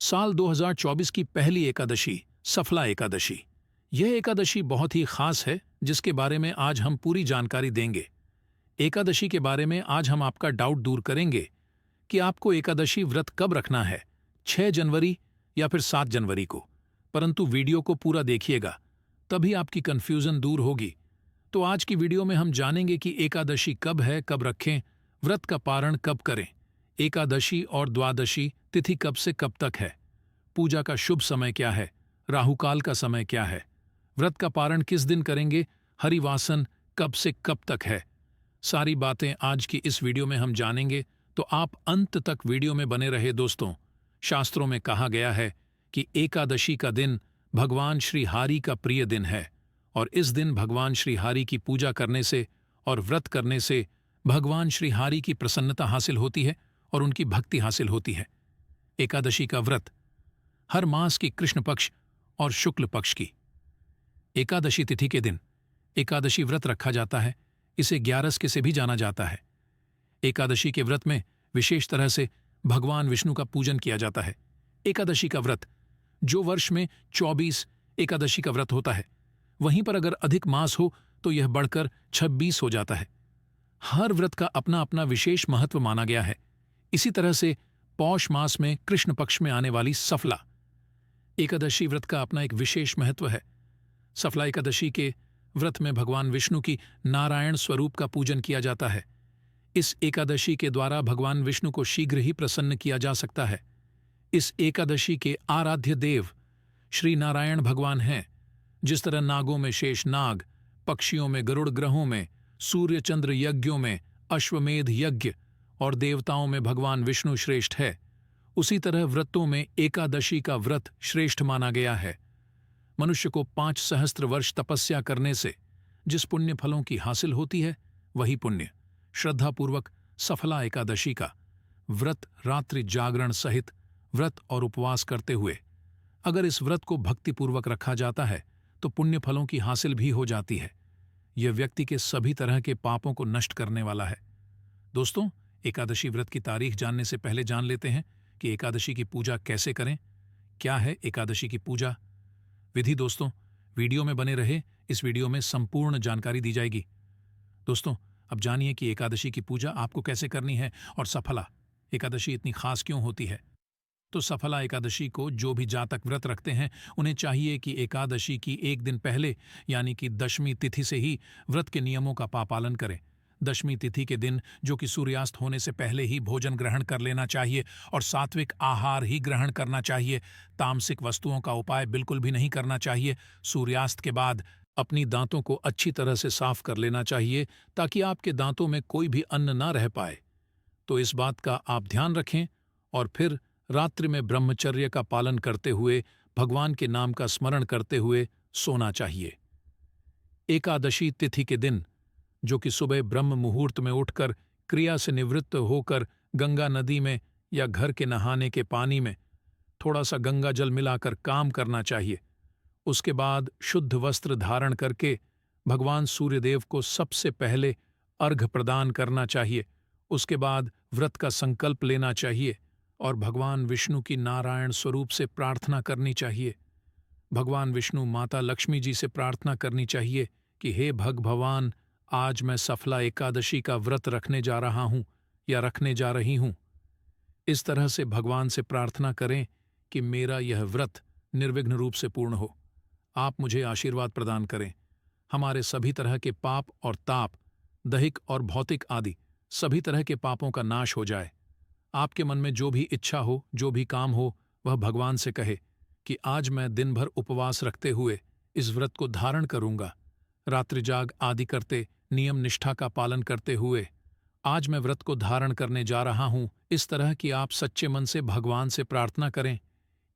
साल 2024 की पहली एकादशी, सफला एकादशी। यह एकादशी बहुत ही खास है, जिसके बारे में आज हम पूरी जानकारी देंगे। एकादशी के बारे में आज हम आपका डाउट दूर करेंगे कि आपको एकादशी व्रत कब रखना है, 6 जनवरी या फिर 7 जनवरी को। परंतु वीडियो को पूरा देखिएगा, तभी आपकी कंफ्यूजन दूर होगी। तो आज की वीडियो में हम जानेंगे कि एकादशी कब है, कब रखें, व्रत का पारण कब करें, एकादशी और द्वादशी तिथि कब से कब तक है, पूजा का शुभ समय क्या है, राहुकाल का समय क्या है, व्रत का पारण किस दिन करेंगे, हरिवासन कब से कब तक है। सारी बातें आज की इस वीडियो में हम जानेंगे, तो आप अंत तक वीडियो में बने रहे दोस्तों। शास्त्रों में कहा गया है कि एकादशी का दिन भगवान श्री हरि का प्रिय दिन है, और इस दिन भगवान श्री हरि की पूजा करने से और व्रत करने से भगवान श्री हरि की प्रसन्नता हासिल होती है और उनकी भक्ति हासिल होती है। एकादशी का व्रत हर मास की कृष्ण पक्ष और शुक्ल पक्ष की एकादशी तिथि के दिन एकादशी व्रत रखा जाता है। इसे ग्यारस के से भी जाना जाता है। एकादशी के व्रत में विशेष तरह से भगवान विष्णु का पूजन किया जाता है। एकादशी का व्रत जो वर्ष में 24 एकादशी का व्रत होता है, वहीं पर अगर अधिक मास हो तो यह बढ़कर 26 हो जाता है। हर व्रत का अपना अपना विशेष महत्व माना गया है। इसी तरह से पौष मास में कृष्ण पक्ष में आने वाली सफला एकादशी व्रत का अपना एक विशेष महत्व है। सफला एकादशी के व्रत में भगवान विष्णु की नारायण स्वरूप का पूजन किया जाता है। इस एकादशी के द्वारा भगवान विष्णु को शीघ्र ही प्रसन्न किया जा सकता है। इस एकादशी के आराध्य देव श्री नारायण भगवान हैं। जिस तरह नागों में शेष नाग, पक्षियों में गरुड़, ग्रहों में सूर्य चंद्र, यज्ञों में अश्वमेध यज्ञ और देवताओं में भगवान विष्णु श्रेष्ठ है, उसी तरह व्रतों में एकादशी का व्रत श्रेष्ठ माना गया है। मनुष्य को 5 सहस्त्र वर्ष तपस्या करने से जिस पुण्य फलों की हासिल होती है, वही पुण्य श्रद्धापूर्वक सफला एकादशी का व्रत रात्रि जागरण सहित व्रत और उपवास करते हुए अगर इस व्रत को भक्तिपूर्वक रखा जाता है तो पुण्य फलों की हासिल भी हो जाती है। यह व्यक्ति के सभी तरह के पापों को नष्ट करने वाला है। दोस्तों, एकादशी व्रत की तारीख जानने से पहले जान लेते हैं कि एकादशी की पूजा कैसे करें। क्या है एकादशी की पूजा विधि? दोस्तों, वीडियो में बने रहे, इस वीडियो में संपूर्ण जानकारी दी जाएगी। दोस्तों, अब जानिए कि एकादशी की पूजा आपको कैसे करनी है और सफला एकादशी इतनी खास क्यों होती है। तो सफला एकादशी को जो भी जातक व्रत रखते हैं, उन्हें चाहिए कि एकादशी की एक दिन पहले यानी कि दशमी तिथि से ही व्रत के नियमों का पालन करें। दशमी तिथि के दिन जो कि सूर्यास्त होने से पहले ही भोजन ग्रहण कर लेना चाहिए और सात्विक आहार ही ग्रहण करना चाहिए। तामसिक वस्तुओं का उपाय बिल्कुल भी नहीं करना चाहिए। सूर्यास्त के बाद अपनी दांतों को अच्छी तरह से साफ कर लेना चाहिए ताकि आपके दांतों में कोई भी अन्न ना रह पाए। तो इस बात का आप ध्यान रखें और फिर रात्रि में ब्रह्मचर्य का पालन करते हुए भगवान के नाम का स्मरण करते हुए सोना चाहिए। एकादशी तिथि के दिन जो कि सुबह ब्रह्म मुहूर्त में उठकर क्रिया से निवृत्त होकर गंगा नदी में या घर के नहाने के पानी में थोड़ा सा गंगा जल मिलाकर काम करना चाहिए। उसके बाद शुद्ध वस्त्र धारण करके भगवान सूर्यदेव को सबसे पहले अर्घ्य प्रदान करना चाहिए। उसके बाद व्रत का संकल्प लेना चाहिए और भगवान विष्णु की नारायण स्वरूप से प्रार्थना करनी चाहिए। भगवान विष्णु माता लक्ष्मी जी से प्रार्थना करनी चाहिए कि हे भगवान, आज मैं सफला एकादशी का व्रत रखने जा रहा हूं या रखने जा रही हूं। इस तरह से भगवान से प्रार्थना करें कि मेरा यह व्रत निर्विघ्न रूप से पूर्ण हो। आप मुझे आशीर्वाद प्रदान करें। हमारे सभी तरह के पाप और ताप, दैहिक और भौतिक आदि सभी तरह के पापों का नाश हो जाए। आपके मन में जो भी इच्छा हो, जो भी काम हो, वह भगवान से कहे कि आज मैं दिन भर उपवास रखते हुए इस व्रत को धारण करूंगा। रात्रि जाग आदि करते, नियम निष्ठा का पालन करते हुए आज मैं व्रत को धारण करने जा रहा हूं। इस तरह की आप सच्चे मन से भगवान से प्रार्थना करें।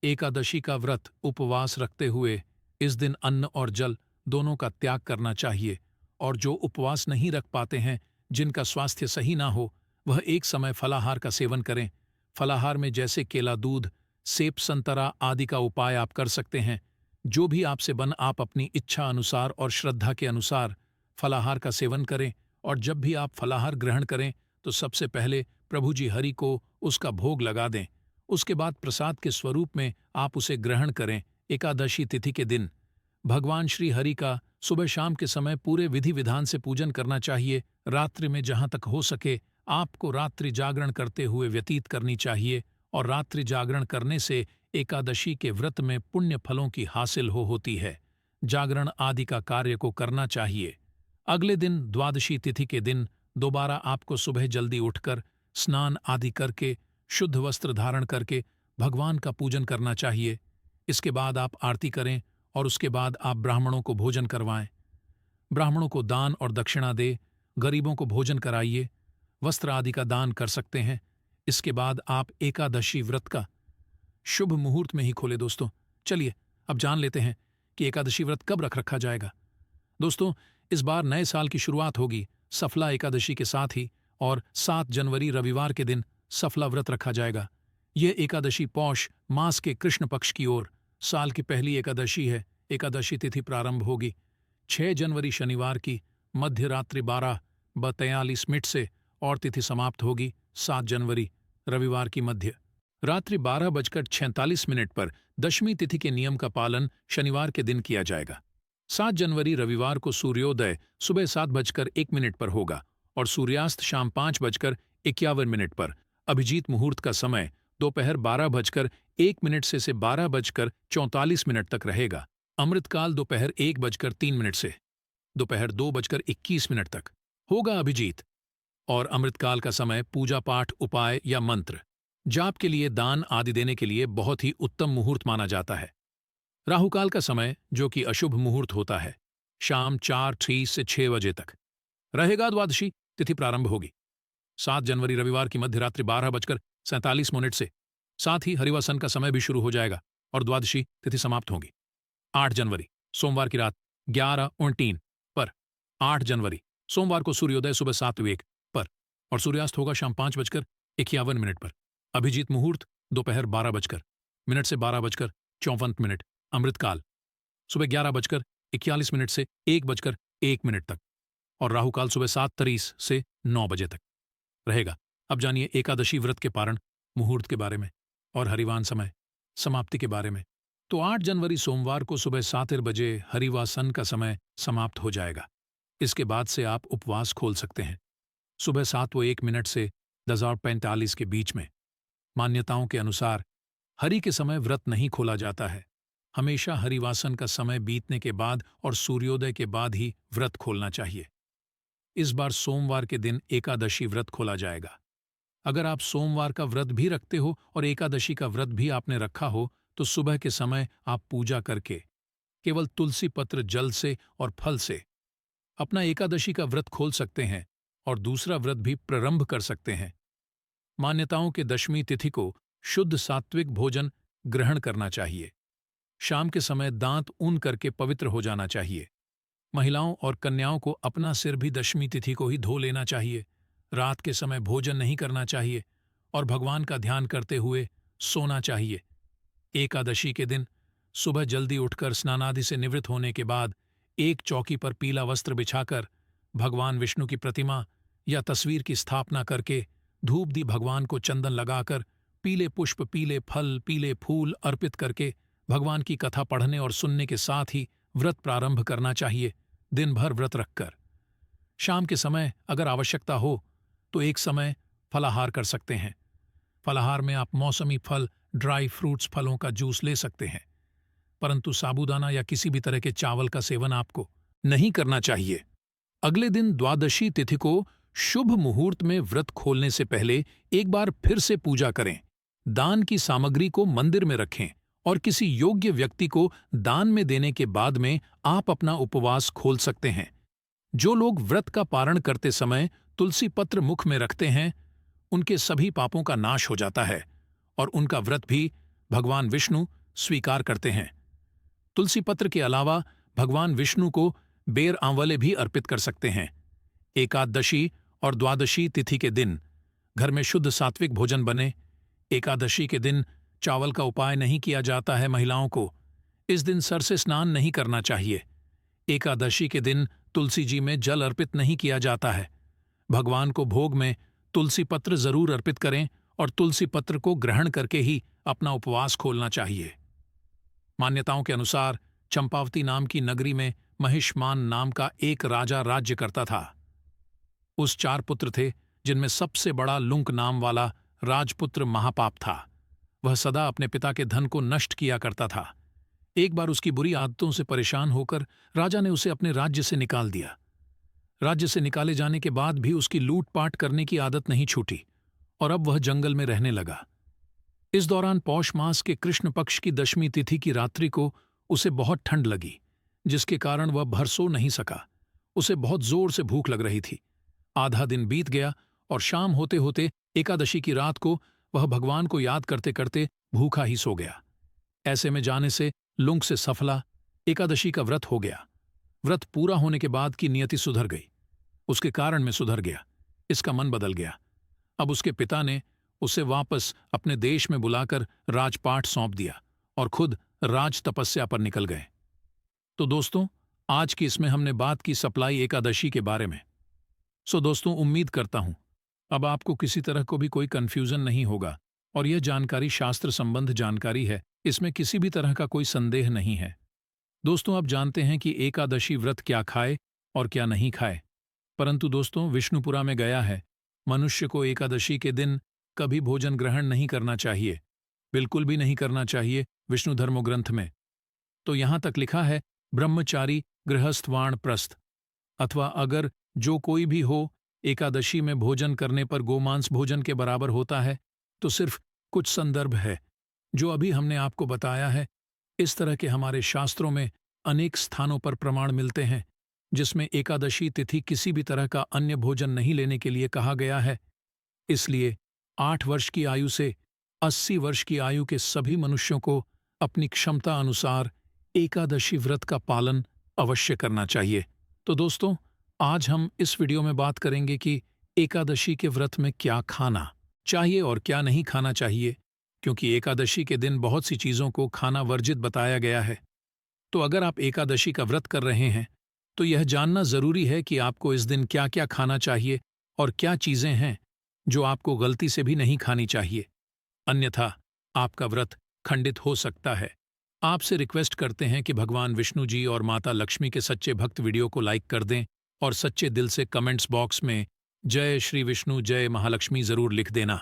एकादशी का व्रत उपवास रखते हुए इस दिन अन्न और जल दोनों का त्याग करना चाहिए, और जो उपवास नहीं रख पाते हैं, जिनका स्वास्थ्य सही ना हो, वह एक समय फलाहार का सेवन करें। फलाहार में जैसे केला, दूध, सेब, संतरा आदि का उपाय आप कर सकते हैं। जो भी आपसे बन आप अपनी इच्छा अनुसार और श्रद्धा के अनुसार फलाहार का सेवन करें। और जब भी आप फलाहार ग्रहण करें तो सबसे पहले प्रभु जी हरि को उसका भोग लगा दें। उसके बाद प्रसाद के स्वरूप में आप उसे ग्रहण करें। एकादशी तिथि के दिन भगवान श्री हरि का सुबह शाम के समय पूरे विधि विधान से पूजन करना चाहिए। रात्रि में जहां तक हो सके आपको रात्रि जागरण करते हुए व्यतीत करनी चाहिए, और रात्रि जागरण करने से एकादशी के व्रत में पुण्य फलों की हासिल होती है। जागरण आदि का कार्य को करना चाहिए। अगले दिन द्वादशी तिथि के दिन दोबारा आपको सुबह जल्दी उठकर स्नान आदि करके शुद्ध वस्त्र धारण करके भगवान का पूजन करना चाहिए। इसके बाद आप आरती करें और उसके बाद आप ब्राह्मणों को भोजन करवाएं। ब्राह्मणों को दान और दक्षिणा दे, गरीबों को भोजन कराइए, वस्त्र आदि का दान कर सकते हैं। इसके बाद आप एकादशी व्रत का शुभ मुहूर्त में ही खोले। दोस्तों चलिए अब जान लेते हैं कि एकादशी व्रत कब रखा जाएगा। दोस्तों इस बार नए साल की शुरुआत होगी सफला एकादशी के साथ ही, और 7 जनवरी रविवार के दिन सफला व्रत रखा जाएगा। यह एकादशी पौष मास के कृष्ण पक्ष की ओर साल की पहली एकादशी है। एकादशी तिथि प्रारंभ होगी 6 जनवरी शनिवार की मध्य रात्रि 12:43 से, और तिथि समाप्त होगी 7 जनवरी रविवार की मध्य रात्रि 12:46 पर। दशमी तिथि के नियम का पालन शनिवार के दिन किया जाएगा। 7 जनवरी रविवार को सूर्योदय सुबह 7:01 पर होगा और सूर्यास्त शाम 5:51 पर। अभिजीत मुहूर्त का समय दोपहर 12:01 से 12:44 तक रहेगा। अमृतकाल दोपहर 1:03 से दोपहर 2:21 तक होगा अभिजीत। और अमृतकाल का समय पूजा पाठ, उपाय या मंत्र जाप के लिए, दान आदि देने के लिए बहुत ही उत्तम मुहूर्त माना जाता है। राहुकाल का समय, जो कि अशुभ मुहूर्त होता है, शाम 4:30 से 6 बजे तक रहेगा। द्वादशी तिथि प्रारंभ होगी 7 जनवरी रविवार की मध्य रात्रि 12:47 से। साथ ही हरिवासन का समय भी शुरू हो जाएगा और द्वादशी तिथि समाप्त होगी 8 जनवरी सोमवार की रात 11:29 पर। 8 जनवरी सोमवार को सूर्योदय सुबह 7:01 पर और सूर्यास्त होगा शाम 5:51 पर। अभिजीत मुहूर्त दोपहर 12 से 12:54। अमृतकाल सुबह 11:41 से 1:01 तक, और राहुकाल सुबह 7:30 से 9 बजे तक रहेगा। अब जानिए एकादशी व्रत के पारण मुहूर्त के बारे में और हरिवान समय समाप्ति के बारे में। तो 8 जनवरी सोमवार को सुबह 7 बजे हरिवासन का समय समाप्त हो जाएगा। इसके बाद से आप उपवास खोल सकते हैं सुबह 7:01 से 10:45 के बीच में। मान्यताओं के अनुसार हरि के समय व्रत नहीं खोला जाता है। हमेशा हरिवासन का समय बीतने के बाद और सूर्योदय के बाद ही व्रत खोलना चाहिए। इस बार सोमवार के दिन एकादशी व्रत खोला जाएगा। अगर आप सोमवार का व्रत भी रखते हो और एकादशी का व्रत भी आपने रखा हो, तो सुबह के समय आप पूजा करके केवल तुलसी पत्र, जल से और फल से अपना एकादशी का व्रत खोल सकते हैं और दूसरा व्रत भी प्रारंभ कर सकते हैं। मान्यताओं के दशमी तिथि को शुद्ध सात्विक भोजन ग्रहण करना चाहिए। शाम के समय दांत ऊन करके पवित्र हो जाना चाहिए। महिलाओं और कन्याओं को अपना सिर भी दशमी तिथि को ही धो लेना चाहिए। रात के समय भोजन नहीं करना चाहिए और भगवान का ध्यान करते हुए सोना चाहिए। एकादशी के दिन सुबह जल्दी उठकर स्नानादि से निवृत्त होने के बाद एक चौकी पर पीला वस्त्र बिछाकर भगवान विष्णु की प्रतिमा या तस्वीर की स्थापना करके धूप दी भगवान को चंदन लगाकर पीले पुष्प, पीले फल, पीले फूल अर्पित करके भगवान की कथा पढ़ने और सुनने के साथ ही व्रत प्रारंभ करना चाहिए। दिन भर व्रत रखकर शाम के समय अगर आवश्यकता हो तो एक समय फलाहार कर सकते हैं। फलाहार में आप मौसमी फल, ड्राई फ्रूट्स, फलों का जूस ले सकते हैं, परंतु साबूदाना या किसी भी तरह के चावल का सेवन आपको नहीं करना चाहिए। अगले दिन द्वादशी तिथि को शुभ मुहूर्त में व्रत खोलने से पहले एक बार फिर से पूजा करें। दान की सामग्री को मंदिर में रखें और किसी योग्य व्यक्ति को दान में देने के बाद में आप अपना उपवास खोल सकते हैं। जो लोग व्रत का पारण करते समय तुलसी पत्र मुख में रखते हैं, उनके सभी पापों का नाश हो जाता है और उनका व्रत भी भगवान विष्णु स्वीकार करते हैं। तुलसी पत्र के अलावा भगवान विष्णु को बेर आंवले भी अर्पित कर सकते हैं। एकादशी और द्वादशी तिथि के दिन घर में शुद्ध सात्विक भोजन बने। एकादशी के दिन चावल का उपाय नहीं किया जाता है। महिलाओं को इस दिन सर से स्नान नहीं करना चाहिए। एकादशी के दिन तुलसी जी में जल अर्पित नहीं किया जाता है। भगवान को भोग में तुलसी पत्र जरूर अर्पित करें और तुलसी पत्र को ग्रहण करके ही अपना उपवास खोलना चाहिए। मान्यताओं के अनुसार चंपावती नाम की नगरी में महिष्मान नाम का एक राजा राज्य करता था। उस 4 पुत्र थे, जिनमें सबसे बड़ा लुंक नाम वाला राजपुत्र महापाप था। वह सदा अपने पिता के धन को नष्ट किया करता था। एक बार उसकी बुरी आदतों से परेशान होकर राजा ने उसे अपने राज्य से निकाल दिया। राज्य से निकाले जाने के बाद भी उसकी लूटपाट करने की आदत नहीं छूटी और अब वह जंगल में रहने लगा। इस दौरान पौष मास के कृष्ण पक्ष की दशमी तिथि की रात्रि को उसे बहुत ठंड लगी, जिसके कारण वह भर सो नहीं सका। उसे बहुत जोर से भूख लग रही थी। आधा दिन बीत गया और शाम होते होते एकादशी की रात को वह भगवान को याद करते करते भूखा ही सो गया। ऐसे में जाने से लुंग से सफला एकादशी का व्रत हो गया। व्रत पूरा होने के बाद की नियति सुधर गई, उसके कारण में सुधर गया, इसका मन बदल गया। अब उसके पिता ने उसे वापस अपने देश में बुलाकर राजपाट सौंप दिया और खुद राज तपस्या पर निकल गए। तो दोस्तों, आज की इसमें हमने बात की सप्लाई एकादशी के बारे में। सो दोस्तों, उम्मीद करता हूं अब आपको किसी तरह को भी कोई कंफ्यूजन नहीं होगा और यह जानकारी शास्त्र संबंध जानकारी है, इसमें किसी भी तरह का कोई संदेह नहीं है। दोस्तों, आप जानते हैं कि एकादशी व्रत क्या खाए और क्या नहीं खाए, परंतु दोस्तों, विष्णुपुरा में गया है मनुष्य को एकादशी के दिन कभी भोजन ग्रहण नहीं करना चाहिए, बिल्कुल भी नहीं करना चाहिए विष्णु धर्मो ग्रंथ में। तो यहां तक लिखा है, ब्रह्मचारी गृहस्थ वाणप्रस्थ, अथवा अगर जो कोई भी हो एकादशी में भोजन करने पर गोमांस भोजन के बराबर होता है, तो सिर्फ कुछ संदर्भ है जो अभी हमने आपको बताया है। इस तरह के हमारे शास्त्रों में अनेक स्थानों पर प्रमाण मिलते हैं जिसमें एकादशी तिथि किसी भी तरह का अन्य भोजन नहीं लेने के लिए कहा गया है। इसलिए 8 वर्ष की आयु से 80 वर्ष की आयु के सभी मनुष्यों को अपनी क्षमता अनुसार एकादशी व्रत का पालन अवश्य करना चाहिए। तो दोस्तों, आज हम इस वीडियो में बात करेंगे कि एकादशी के व्रत में क्या खाना चाहिए और क्या नहीं खाना चाहिए, क्योंकि एकादशी के दिन बहुत सी चीज़ों को खाना वर्जित बताया गया है। तो अगर आप एकादशी का व्रत कर रहे हैं तो यह जानना ज़रूरी है कि आपको इस दिन क्या क्या खाना चाहिए और क्या चीज़ें हैं जो आपको गलती से भी नहीं खानी चाहिए, अन्यथा आपका व्रत खंडित हो सकता है। आपसे रिक्वेस्ट करते हैं कि भगवान विष्णु जी और माता लक्ष्मी के सच्चे भक्त वीडियो को लाइक कर दें और सच्चे दिल से कमेंट्स बॉक्स में जय श्री विष्णु जय महालक्ष्मी ज़रूर लिख देना,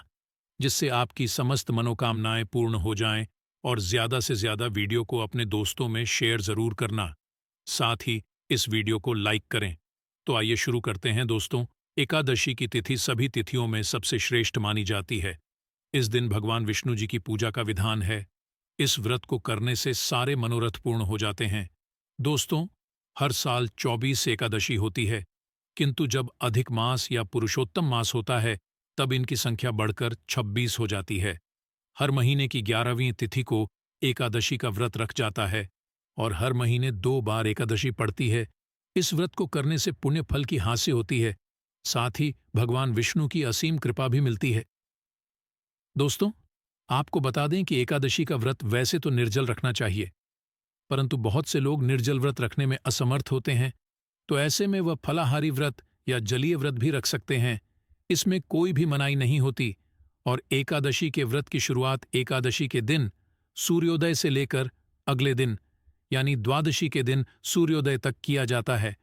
जिससे आपकी समस्त मनोकामनाएं पूर्ण हो जाएं। और ज़्यादा से ज़्यादा वीडियो को अपने दोस्तों में शेयर ज़रूर करना, साथ ही इस वीडियो को लाइक करें। तो आइए शुरू करते हैं दोस्तों। एकादशी की तिथि सभी तिथियों में सबसे श्रेष्ठ मानी जाती है। इस दिन भगवान विष्णु जी की पूजा का विधान है। इस व्रत को करने से सारे मनोरथ पूर्ण हो जाते हैं। दोस्तों, हर साल 24 एकादशी होती है, किंतु जब अधिक मास या पुरुषोत्तम मास होता है तब इनकी संख्या बढ़कर 26 हो जाती है। हर महीने की 11वीं तिथि को एकादशी का व्रत रख जाता है और हर महीने 2 बार एकादशी पड़ती है। इस व्रत को करने से पुण्य फल की हासिल होती है, साथ ही भगवान विष्णु की असीम कृपा भी मिलती है। दोस्तों, आपको बता दें कि एकादशी का व्रत वैसे तो निर्जल रखना चाहिए, परंतु बहुत से लोग निर्जल व्रत रखने में असमर्थ होते हैं, तो ऐसे में वह फलाहारी व्रत या जलीय व्रत भी रख सकते हैं। इसमें कोई भी मनाही नहीं होती और एकादशी के व्रत की शुरुआत एकादशी के दिन सूर्योदय से लेकर अगले दिन यानी द्वादशी के दिन सूर्योदय तक किया जाता है।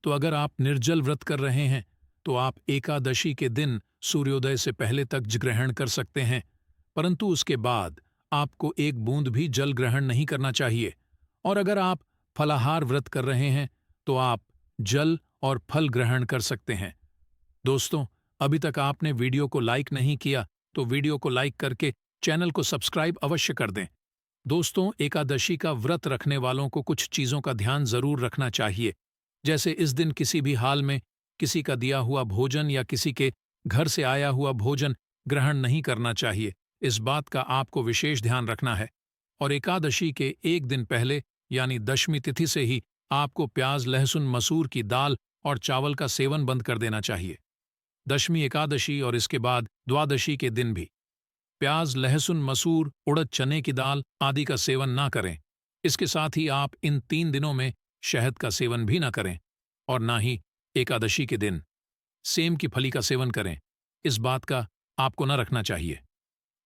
तो अगर आप निर्जल व्रत कर रहे हैं तो आप एकादशी के दिन सूर्योदय से पहले तक ग्रहण कर सकते हैं, परंतु उसके बाद आपको एक बूंद भी जल ग्रहण नहीं करना चाहिए। और अगर आप फलाहार व्रत कर रहे हैं तो आप जल और फल ग्रहण कर सकते हैं। दोस्तों, अभी तक आपने वीडियो को लाइक नहीं किया तो वीडियो को लाइक करके चैनल को सब्सक्राइब अवश्य कर दें। दोस्तों, एकादशी का व्रत रखने वालों को कुछ चीज़ों का ध्यान जरूर रखना चाहिए, जैसे इस दिन किसी भी हाल में किसी का दिया हुआ भोजन या किसी के घर से आया हुआ भोजन ग्रहण नहीं करना चाहिए। इस बात का आपको विशेष ध्यान रखना है। और एकादशी के एक दिन पहले यानी दशमी तिथि से ही आपको प्याज, लहसुन, मसूर की दाल और चावल का सेवन बंद कर देना चाहिए। दशमी एकादशी और इसके बाद द्वादशी के दिन भी प्याज, लहसुन, मसूर, उड़द, चने की दाल आदि का सेवन ना करें। इसके साथ ही आप इन 3 दिनों में शहद का सेवन भी ना करें और ना ही एकादशी के दिन सेम की फली का सेवन करें। इस बात का आपको न रखना चाहिए।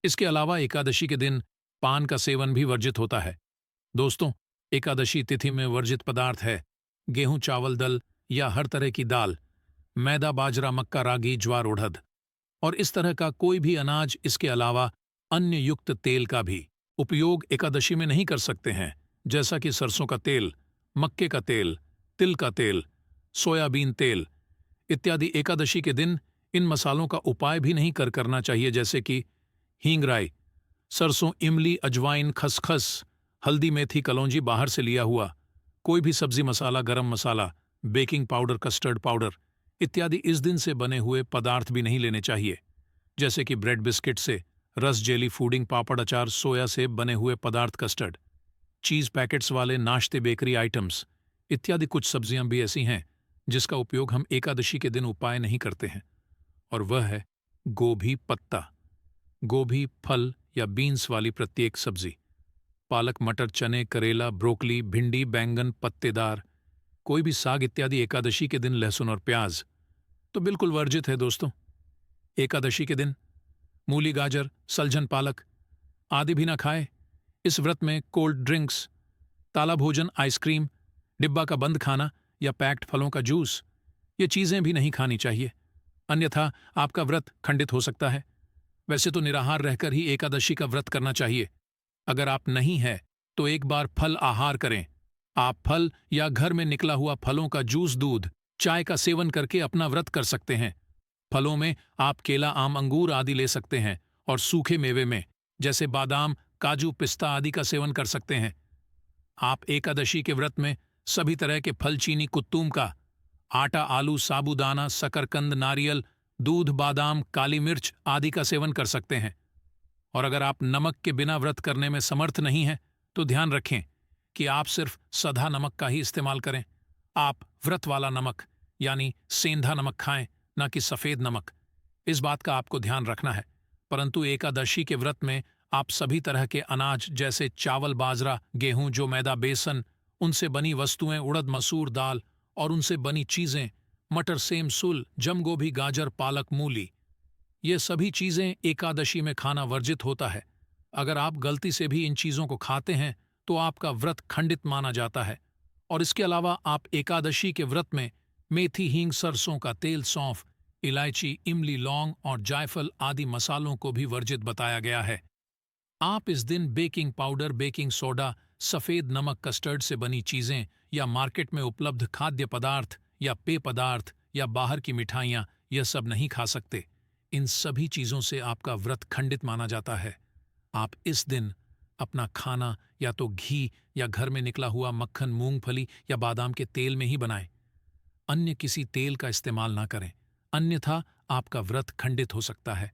इसके अलावा एकादशी के दिन पान का सेवन भी वर्जित होता है। दोस्तों, एकादशी तिथि में वर्जित पदार्थ है गेहूं, चावल, दल या हर तरह की दाल, मैदा, बाजरा, मक्का, रागी, ज्वार, उड़द और इस तरह का कोई भी अनाज। इसके अलावा अन्य युक्त तेल का भी उपयोग एकादशी में नहीं कर सकते हैं, जैसा कि सरसों का तेल, मक्के का तेल, तिल का तेल, सोयाबीन तेल इत्यादि। एकादशी के दिन इन मसालों का उपाय भी नहीं करना चाहिए, जैसे कि हींग, राई, सरसों, इमली, अजवाइन, खसखस, हल्दी, मेथी, कलौंजी बाहर से लिया हुआ, कोई भी सब्जी मसाला, गरम मसाला, बेकिंग पाउडर, कस्टर्ड पाउडर इत्यादि इस दिन से बने हुए पदार्थ भी नहीं लेने चाहिए, जैसे कि ब्रेड, बिस्किट से, रस, जेली, फूडिंग, पापड़, अचार, सोया से बने हुए पदार्थ, कस्टर्ड, चीज पैकेट्स वाले नाश्ते, बेकरी आइटम्स इत्यादि। कुछ सब्जियां भी ऐसी हैं जिसका उपयोग हम एकादशी के दिन उपाय नहीं करते हैं, और वह है गोभी पत्ता। गोभी, फल या बीन्स वाली प्रत्येक सब्जी, पालक, मटर, चने, करेला, ब्रोकली, भिंडी, बैंगन, पत्तेदार, कोई भी साग इत्यादि। एकादशी के दिन लहसुन और प्याज तो बिल्कुल वर्जित है दोस्तों। एकादशी के दिन मूली, गाजर, सलजन, पालक आदि भी ना खाए। इस व्रत में कोल्ड ड्रिंक्स, ताला भोजन, आइसक्रीम, डिब्बा का बंद खाना या पैक्ड फलों का जूस, ये चीजें भी नहीं खानी चाहिए, अन्यथा आपका व्रत खंडित हो सकता है। वैसे तो निराहार रहकर ही एकादशी का व्रत करना चाहिए। अगर आप नहीं है तो एक बार फल आहार करें। आप फल या घर में निकला हुआ फलों का जूस, दूध, चाय का सेवन करके अपना व्रत कर सकते हैं। फलों में आप केला, आम, अंगूर आदि ले सकते हैं, और सूखे मेवे में जैसे बादाम, काजू, पिस्ता आदि का सेवन कर सकते हैं। आप एकादशी के व्रत में सभी तरह के फल, चीनी, कुत्तूम का आटा, आलू, साबूदाना, शकरकंद, नारियल, दूध, बादाम, काली मिर्च आदि का सेवन कर सकते हैं। और अगर आप नमक के बिना व्रत करने में समर्थ नहीं हैं, तो ध्यान रखें कि आप सिर्फ सधा नमक का ही इस्तेमाल करें। आप व्रत वाला नमक यानी सेंधा नमक खाएं, न कि सफेद नमक। इस बात का आपको ध्यान रखना है। परंतु एकादशी के व्रत में आप सभी तरह के अनाज जैसे चावल, बाजरा, गेहूं, जो मैदा, बेसन, उनसे बनी वस्तुएं, उड़द, मसूर दाल और उनसे बनी चीजें, मटर, सेम, सुल, जम, गोभी, गाजर, पालक, मूली, ये सभी चीजें एकादशी में खाना वर्जित होता है। अगर आप गलती से भी इन चीजों को खाते हैं तो आपका व्रत खंडित माना जाता है। और इसके अलावा आप एकादशी के व्रत में मेथी, हींग, सरसों का तेल, सौंफ, इलायची, इमली, लौंग और जायफल आदि मसालों को भी वर्जित बताया गया है। आप इस दिन बेकिंग पाउडर, बेकिंग सोडा, सफेद नमक, कस्टर्ड से बनी चीजें या मार्केट में उपलब्ध खाद्य पदार्थ या पेय पदार्थ या बाहर की मिठाइयां, यह सब नहीं खा सकते। इन सभी चीजों से आपका व्रत खंडित माना जाता है। आप इस दिन अपना खाना या तो घी या घर में निकला हुआ मक्खन, मूंगफली या बादाम के तेल में ही बनाएं। अन्य किसी तेल का इस्तेमाल ना करें, अन्यथा आपका व्रत खंडित हो सकता है।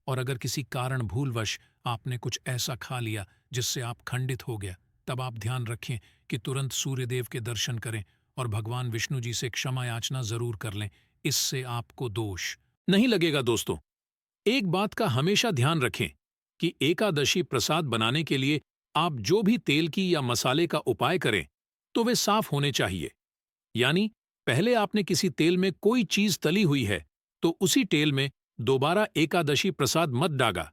और अगर किसी कारण भूलवश आपने कुछ ऐसा खा लिया जिससे आप खंडित हो गया, तब आप ध्यान रखें कि तुरंत सूर्यदेव के दर्शन करें और भगवान विष्णु जी से क्षमा याचना जरूर कर लें। इससे आपको दोष नहीं लगेगा। दोस्तों, एक बात का हमेशा ध्यान रखें कि एकादशी प्रसाद बनाने के लिए आप जो भी तेल की या मसाले का उपाय करें तो वे साफ होने चाहिए। यानी पहले आपने किसी तेल में कोई चीज तली हुई है तो उसी तेल में दोबारा एकादशी प्रसाद मत डागा।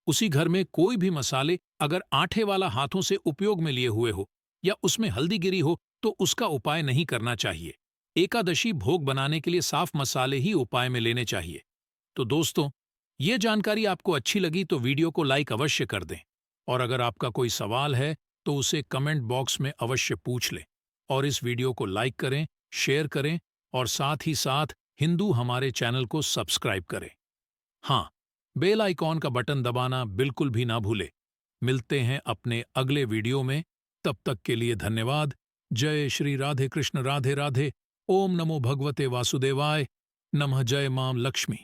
उसी घर में कोई भी मसाले अगर आटे वाला हाथों से उपयोग में लिए हुए हो या उसमें हल्दी गिरी हो तो उसका उपाय नहीं करना चाहिए। एकादशी भोग बनाने के लिए साफ मसाले ही उपाय में लेने चाहिए। तो दोस्तों, ये जानकारी आपको अच्छी लगी तो वीडियो को लाइक अवश्य कर दें, और अगर आपका कोई सवाल है तो उसे कमेंट बॉक्स में अवश्य पूछ लें। और इस वीडियो को लाइक करें, शेयर करें और साथ ही साथ हिंदू हमारे चैनल को सब्सक्राइब करें। हाँ, बेल आइकॉन का बटन दबाना बिल्कुल भी ना भूले। मिलते हैं अपने अगले वीडियो में, तब तक के लिए धन्यवाद। जय श्री राधे कृष्ण, राधे राधे। ओम नमो भगवते वासुदेवाय नमः। जय मां लक्ष्मी।